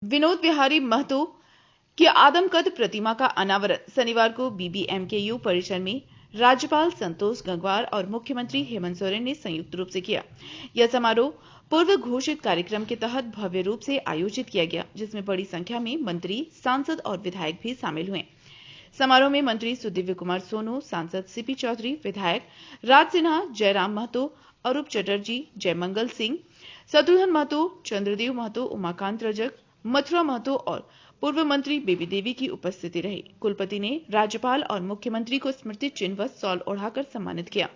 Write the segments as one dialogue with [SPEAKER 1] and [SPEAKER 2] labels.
[SPEAKER 1] विनोद बिहारी महतो की आदमकद प्रतिमा का अनावरण शनिवार को बीबीएमकेयू परिसर में राज्यपाल संतोष गंगवार और मुख्यमंत्री हेमंत सोरेन ने संयुक्त रूप से किया। यह समारोह पूर्व घोषित कार्यक्रम के तहत भव्य रूप से आयोजित किया गया, जिसमें बड़ी संख्या में मंत्री, सांसद और विधायक भी शामिल हुए। समारोह में मंत्री सुदिव्य कुमार सोनू, सांसद सीपी चौधरी, विधायक राज सिन्हा, जयराम महतो, अरूप चटर्जी, जयमंगल सिंह, शत्रुघ्न महतो, चंद्रदेव महतो, उमाकांत रजक, मथुरा महतो और पूर्व मंत्री बेबी देवी की उपस्थिति रही। कुलपति ने राज्यपाल और मुख्यमंत्री को स्मृति चिन्ह व शॉल ओढ़ाकर सम्मानित किया।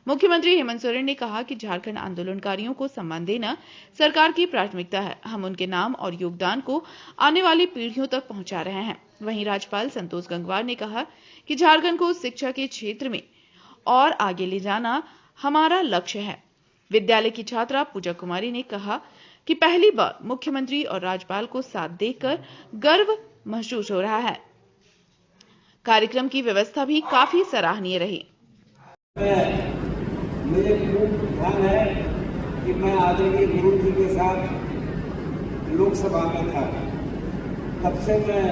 [SPEAKER 1] मुख्यमंत्री हेमंत सोरेन ने कहा कि झारखंड आंदोलनकारियों को सम्मान देना सरकार की प्राथमिकता है। हम उनके नाम और योगदान को आने वाली पीढ़ियों तक पहुंचा रहे हैं। वहीं राज्यपाल संतोष गंगवार ने कहा कि झारखंड को शिक्षा के क्षेत्र में और आगे ले जाना हमारा लक्ष्य है। विद्यालय की छात्रा पूजा कुमारी ने कहा कि पहली बार मुख्यमंत्री और राज्यपाल को साथ देखकर गर्व महसूस हो रहा है। कार्यक्रम की व्यवस्था भी काफी सराहनीय रही।
[SPEAKER 2] मुझे खूब ध्यान है कि मैं आदरणीय गुरु जी के साथ लोकसभा में था। तब से मैं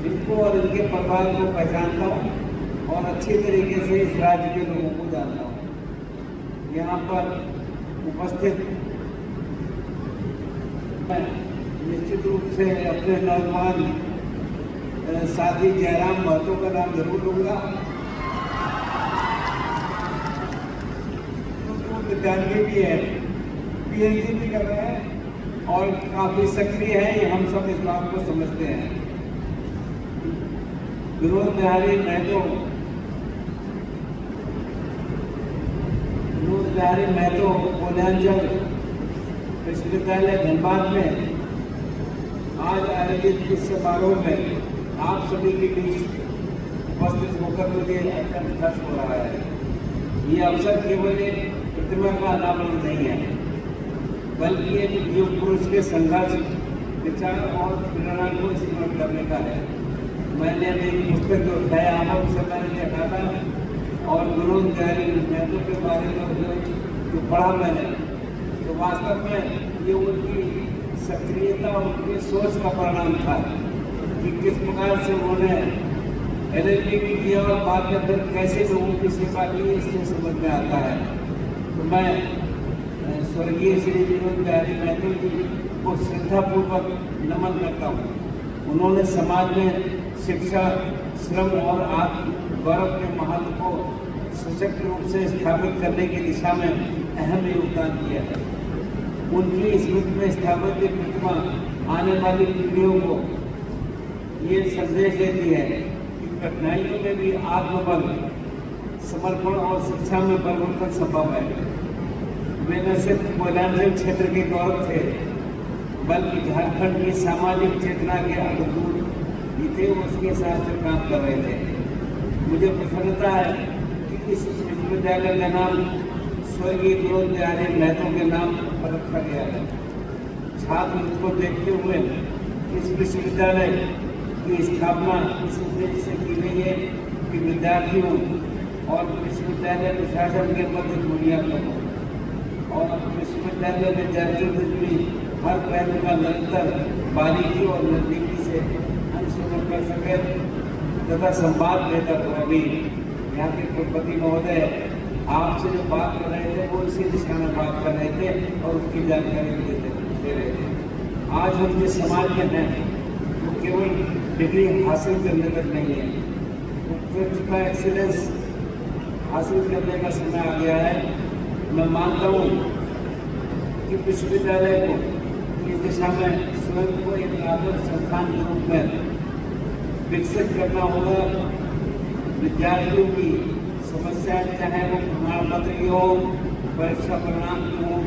[SPEAKER 2] इनको और इनके परिवार को पहचानता हूँ और अच्छी तरीके से इस राज्य के लोगों को जानता हूँ। यहाँ पर उपस्थित मैं निश्चित रूप से अपने नौजवान साथी जयराम महतो का नाम जरूर लूंगा। विद्यार्थी भी है, पीएचडी भी कर रहे हैं और काफी सक्रिय है, ये हम सब इस बात को समझते हैं। विनोद बिहारी महतो पूर्वांचल विश्वविद्यालय धनबाद में आज आयोजित इस समारोह में आप सभी के बीच उपस्थित होकर मुझे अत्यंत हर्ष हो रहा है। ये अवसर केवल एक प्रतिमा का अनावरण नहीं है, बल्कि एक युग पुरुष के संघर्ष, विचार और प्रेरणा को स्मरण करने का है। मैंने अभी पुस्तक जो नए आमों से मैंने देखा था और विनोद बिहारी महतो के बारे में जो पढ़ा मैंने, तो वास्तव में ये उनकी सक्रियता और उनकी सोच का परिणाम था कि किस प्रकार से उन्होंने एलएलबी भी किया और बाद में फिर कैसे लोगों की सेवा की, इससे समझ में आता है। तो मैं स्वर्गीय श्री विनोद बिहारी महतो जी को श्रद्धापूर्वक नमन करता हूँ। उन्होंने समाज में शिक्षा, श्रम और आत्म गौरव के महत्व को सशक्त रूप से स्थापित करने की दिशा में अहम योगदान दिया है। उनकी स्मृति में स्थापित ये प्रतिमा आने वाली पीढ़ियों को ये संदेश देती है कि कठिनाइयों में भी आत्मबल, समर्पण और शिक्षा में परिवर्तन संभव है। वे न सिर्फ पूर्वांचल क्षेत्र के गौरव थे, बल्कि झारखंड की सामाजिक चेतना के अद्भुत बीते उसके साथ काम कर रहे थे। मुझे प्रसन्नता है कि इस विश्वविद्यालय का नाम स्वर्गीय विनोद बिहारी महतो के नाम पर रखा गया है। छात्र इसको देखते हुए इस विश्वविद्यालय की स्थापना इस उद्देश्य से की गई है कि विद्यार्थियों और विश्वविद्यालय प्रशासन के मध्य दूरियां कम हो और विश्वविद्यालय विद्यार्थियों से जुड़ी हर पहलू का निरंतर बारीकी और नजदीकी से अनुसरण कर सके तथा संवाद बेहतर हो। अभी यहाँ के कुलपति महोदय आपसे जो बात कर रहे थे वो इसी दिशा में बात कर रहे थे और उसकी जानकारी दे रहे थे। आज हम जिस समाज में हैं वो केवल डिग्री हासिल करने तक नहीं है, उत्कृष्ट का एक्सीलेंस हासिल करने का समय आ गया है। मैं मानता हूँ कि विश्वविद्यालय को इस दिशा में स्वयं को एक आदर्श संस्थान के रूप में विकसित करना होगा। विद्यार्थियों की समस्याएं, चाहे वो प्रमाण पत्र की हो, परीक्षा परिणाम की हो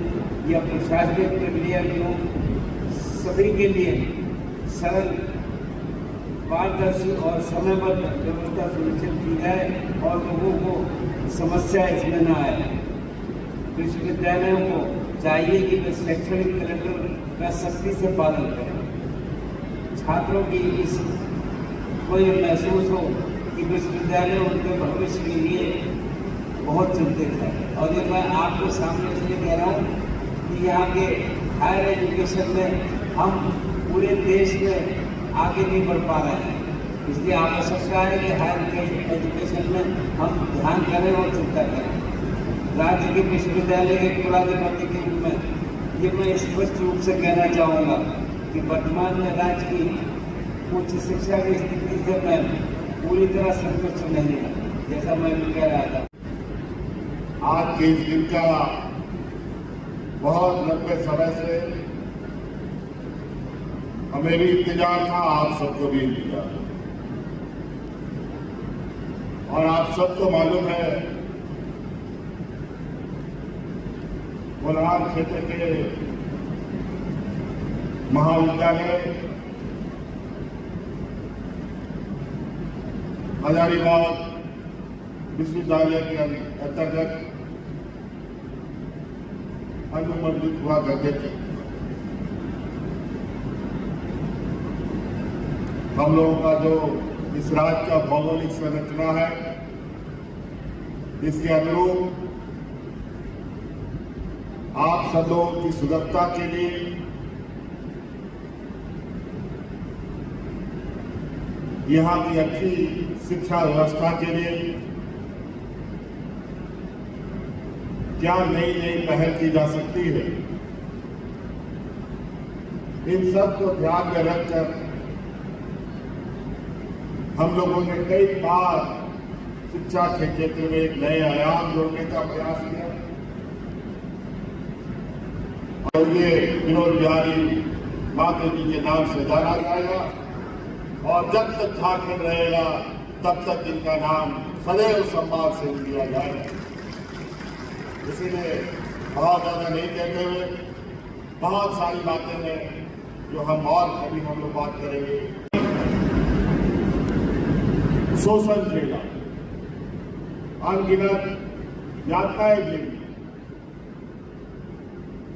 [SPEAKER 2] या प्रशासनिक प्रक्रिया की हो, सभी के लिए सरल, पारदर्शी और समयबद्ध व्यवस्था सुनिश्चित की जाए और लोगों को समस्या इसमें न आए। विश्वविद्यालयों को चाहिए कि वे शैक्षणिक कैलेंडर का सख्ती से पालन करें। छात्रों की इस को ये महसूस हो कि विश्वविद्यालय उनके भविष्य के लिए बहुत चिंतित है। और ये मैं आपके सामने इसलिए कह रहा हूँ कि यहाँ के हायर एजुकेशन में हम पूरे देश में आगे नहीं बढ़ पा रहे हैं। इसलिए आवश्यकता है कि हायर एजुकेशन में हम ध्यान करें और चिंता करें। राज्य के विश्वविद्यालय के कुलाधिपति के रूप में ये मैं स्पष्ट रूप से कहना चाहूँगा कि वर्तमान में राज्य की उच्च शिक्षा की स्थिति से मैं पूरी तरह संतुष्ट नहीं है, जैसा मैं भी कह रहा था।
[SPEAKER 3] आज के इस दिन का बहुत लंबे समय से हमें भी इंतजार था, आप सबको भी इंतजार, और आप सबको मालूम है कोलार क्षेत्र के महाविद्यालय हजारीबाग विश्वविद्यालय के अंतर्गत अनुमंडित हुआ करते थे। हम लोगों का जो इस राज्य का भौगोलिक संरचना है, इसके अनुरूप आप सब लोगों की सुगमता के लिए यहाँ की अच्छी शिक्षा व्यवस्था के लिए क्या नई नई पहल की जा सकती है, इन सब को ध्यान में रखकर हम लोगों ने कई बार शिक्षा के क्षेत्र में एक नए आयाम जोड़ने का प्रयास किया, और ये विनोद बिहारी माधव जी के नाम से जाना जाएगा, और जब तक झारखंड रहेगा तब तक इनका नाम सदैव सम्मान से लिया जाएगा। इसीलिए बहुत ज्यादा नहीं कहते हुए बहुत सारी बातें हैं जो हम और कभी हम लोग बात करेंगे। शोषण झेला, अनगिनत यातनाएं झेली,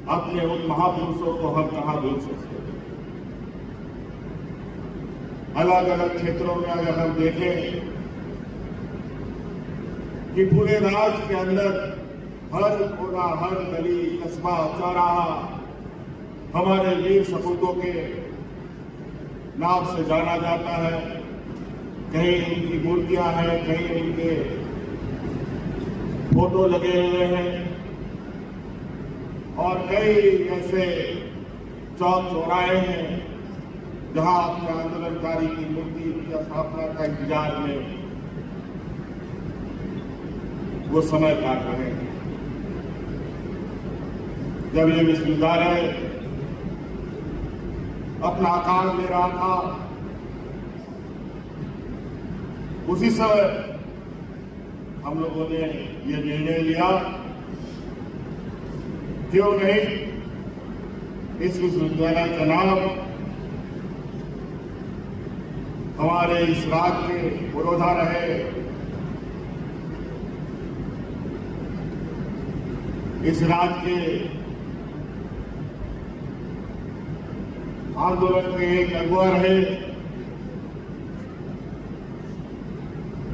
[SPEAKER 3] अपने उन महापुरुषों को हम कहाँ भूल सकते हैं। अलग अलग क्षेत्रों में अगर हम देखें कि पूरे राज्य के अंदर हर कोना, हर गली, कस्बा, चौराहा हमारे वीर सपूतों के नाम से जाना जाता है। कहीं उनकी मूर्तियां हैं, कहीं उनके फोटो लगे हुए हैं, और कई ऐसे चौक चौराहे हैं जहां अपने आंदोलनकारी की मूर्ति की स्थापना का इंतजार में वो समय काट रहे हैं। जब ये विश्वविद्यालय अपना आकार ले रहा था, उसी समय हम लोगों ने ये निर्णय लिया, क्यों नहीं इस विश्वविद्यालय का नाम हमारे इस राज्य के पुरोधा रहे, इस राज्य के आंदोलन के एक अगुवा रहे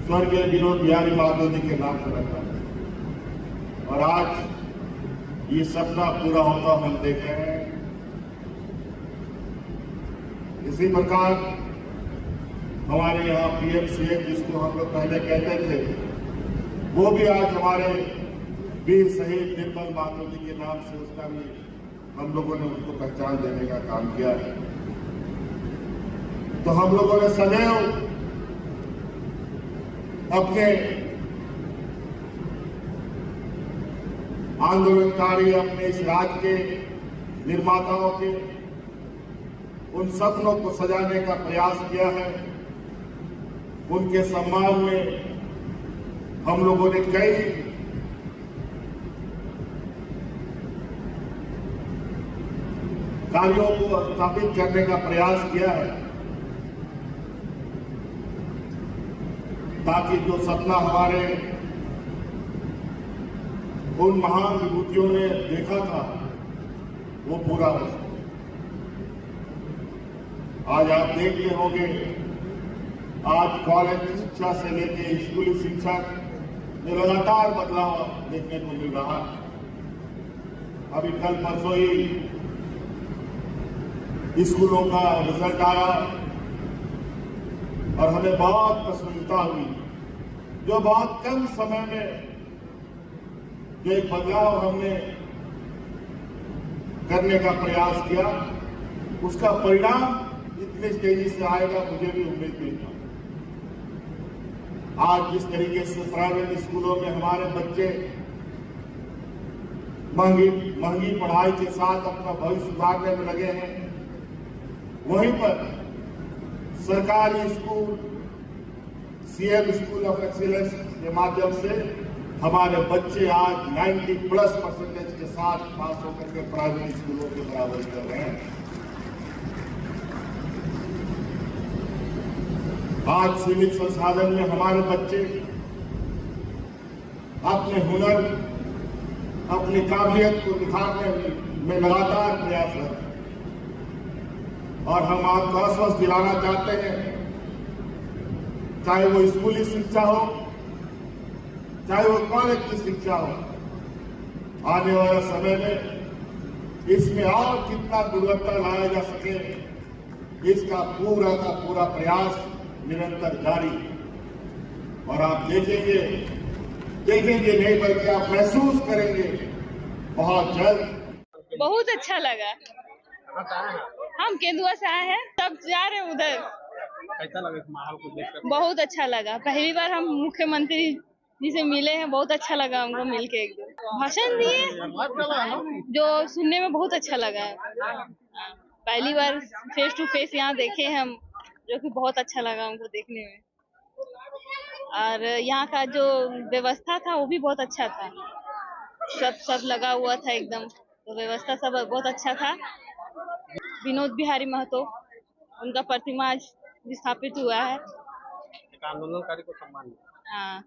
[SPEAKER 3] स्वर्गीय विनोद बिहारी माधव जी के नाम से रखा, और आज ये सपना पूरा होता हम देख रहे हैं। इसी प्रकार हमारे यहाँ पीएमसीएम जिसको हम लोग पहले कहते थे, वो भी आज हमारे वीर शहीद निर्मल माधव जी के नाम से उसका भी हम लोगों ने उनको पहचान देने का काम किया है। तो हम लोगों ने सदैव अपने आंदोलनकारी, अपने इस राज्य के निर्माताओं के उन सपनों को सजाने का प्रयास किया है। उनके सम्मान में हम लोगों ने कई कार्यों को स्थापित करने का प्रयास किया है, ताकि जो सपना हमारे उन महान विभूतियों ने देखा था वो पूरा हो सके। आज आप देख रहे होंगे, आज कॉलेज शिक्षा से लेकर स्कूली शिक्षा में लगातार बदलाव देखने को मिल रहा है। अभी कल परसों ही स्कूलों का रिजल्ट आया और हमें बहुत प्रसन्नता हुई। जो बहुत कम समय में जो एक बदलाव हमने करने का प्रयास किया, उसका परिणाम इतनी तेजी से आएगा मुझे भी उम्मीद नहीं था। आज जिस तरीके से प्राइवेट स्कूलों में हमारे बच्चे महंगी पढ़ाई के साथ अपना भविष्य सुधारने में लगे हैं, वहीं पर सरकारी school, CM school of excellence के माध्यम से हमारे बच्चे आज 90+% के साथ पास होकर के प्राइवेट स्कूलों के बराबर कर रहे हैं। आज सीमित संसाधन में हमारे बच्चे अपने हुनर, अपनी काबिलियत को निखारने में लगातार प्रयासरत हैं और हम आपको आश्वस्त दिलाना चाहते हैं, चाहे वो स्कूली शिक्षा हो, चाहे वो कॉलेज की शिक्षा हो, आने वाले समय में इसमें और कितना गुणवत्ता लाया जा सके, इसका पूरा का पूरा प्रयास निरंतर जारी। और आप देखेंगे नहीं बल्कि आप महसूस करेंगे बहुत जल्द।
[SPEAKER 4] बहुत अच्छा लगा। हम केंदुआ से आए हैं, सब जा रहे हैं उधर।
[SPEAKER 5] कैसा लगा इस माहौल को देखकर?
[SPEAKER 4] बहुत अच्छा लगा। पहली बार हम मुख्यमंत्री जी से मिले हैं, बहुत अच्छा लगा हमको मिलके। एकदम भाषण दिए जो सुनने में बहुत अच्छा लगा। पहली बार फेस टू फेस यहाँ देखे हम, जो कि बहुत अच्छा लगा हमको देखने में। और यहाँ का जो व्यवस्था था वो भी बहुत अच्छा था, सब लगा हुआ था एकदम, तो व्यवस्था सब बहुत अच्छा था। विनोद बिहारी महतो, उनका प्रतिमा आज स्थापित हुआ है।
[SPEAKER 5] एक आंदोलनकारी को सम्मान।
[SPEAKER 4] हाँ।